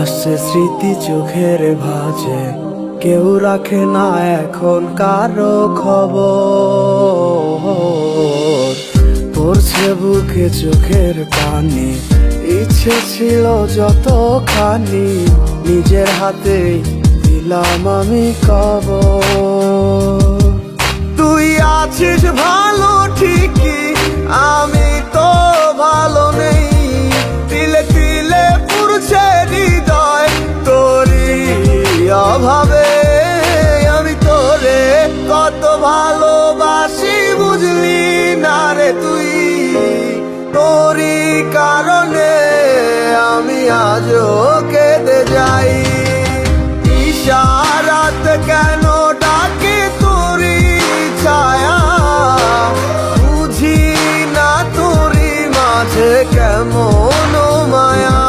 ভাসছে স্মৃতি চোখের ভাঁজে, কেউ রাখে না এখন কারো খবর। পড়ছে বুকে চোখের পানি, ইচ্ছে ছিল যতখানি, নিজের হাতে দিলাম আমি কবর। তুই আছিস ভালো ঠিকই, আমি তো ভালো নেই। তিলে তিলে পুড়ছে হৃদয় তোরই অভাবে। আমি তোরে কত ভালোবাসি বুঝলি না রে তুই। তোরই কারণে আমি আজও কেঁদে যাই। ইশারাত কেন ডাকে তোরই ছায়া, বুঝি না তোরই মাঝে কেমন মায়া।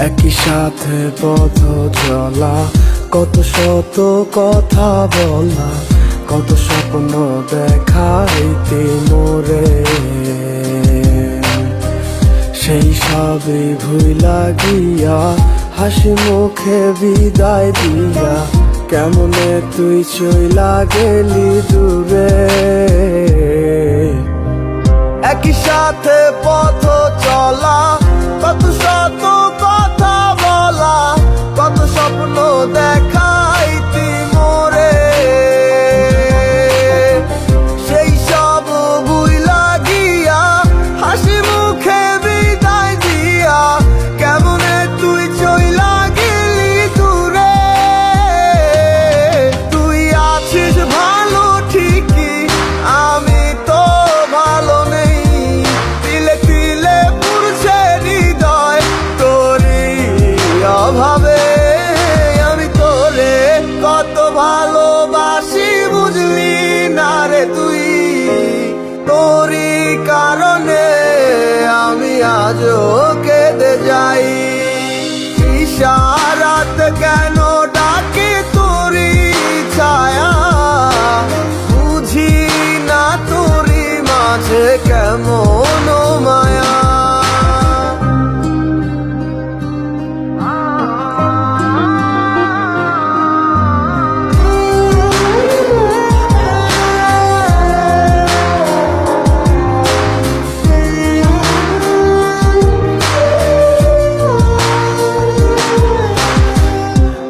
একই সাথে পথ চলা, কত শত কথা বলা, কত স্বপ্ন দেখাইতে মোরে। সেই সবই ভুইলা গিয়া, হাসি মুখে বিদায় দিয়া, কেমনে তুই চইলা গেলি দূরে। একই সাথে পথ চলা, কত শত কথা বলা, কত স্বপ্ন দেখাইতি মোরে। সেই সব ভুইলা গিয়া, হাসি মুখে বিদায় দিয়া, কেমনে তুই চইলা গেলি দূরে। তুই আছিস ভালো ঠিকই, আমি তো ভালো নেই। তিলে তিলে পুড়ছে হৃদয় তোরই অভাবে। আমি তোরে কত ভালোবাসি বুঝলি না রে তুই। তোরই কারণে আমি আজও কেঁদে যাই। ইশারাত কেন ডাকে তোরই ছায়া, বুঝি না তোরই মাঝে কেমন মায়া।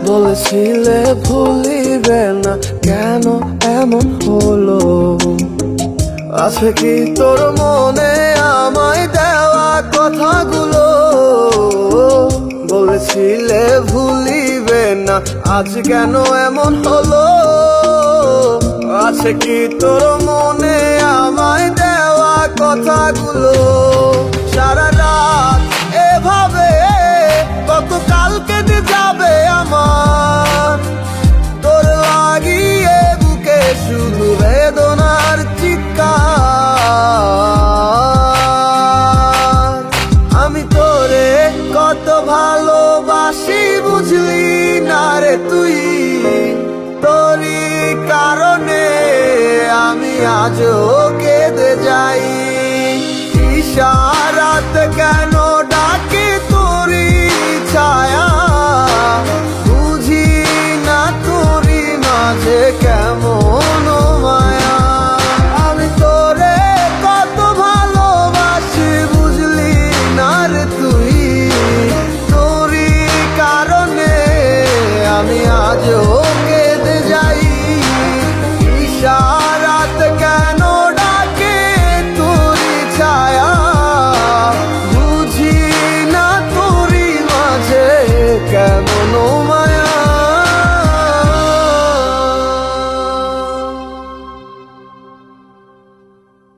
বলেছিলে ভুলিবে না, কেন এমন হলো? আছে কি তোর মনে আমায় দেওয়া কথাগুলো? বলেছিলে ভুলিবে না, আজ কেন এমন হলো? আছে কি তোর মনে আমায় দেওয়া কথাগুলো? সারা রাত এভাবে কত কাল কেটে যাবে আমার, তোর লাগিয়ে বুকে শুধু বেদনার চিৎকার। আমি তোরে কত ভালোবাসি বুঝলি না রে তুই। তোরই কারণে আমি আজও কেঁদে যাই। ইশারাত কেন ডাকে তোরই ছায়া, বুঝি না তোরই মাঝে কেমন মায়া। আমি তোরে কত ভালোবাসি বুঝলি না রে তুই। তোরই কারণে আমি আজও কেঁদে যাই। ঈশা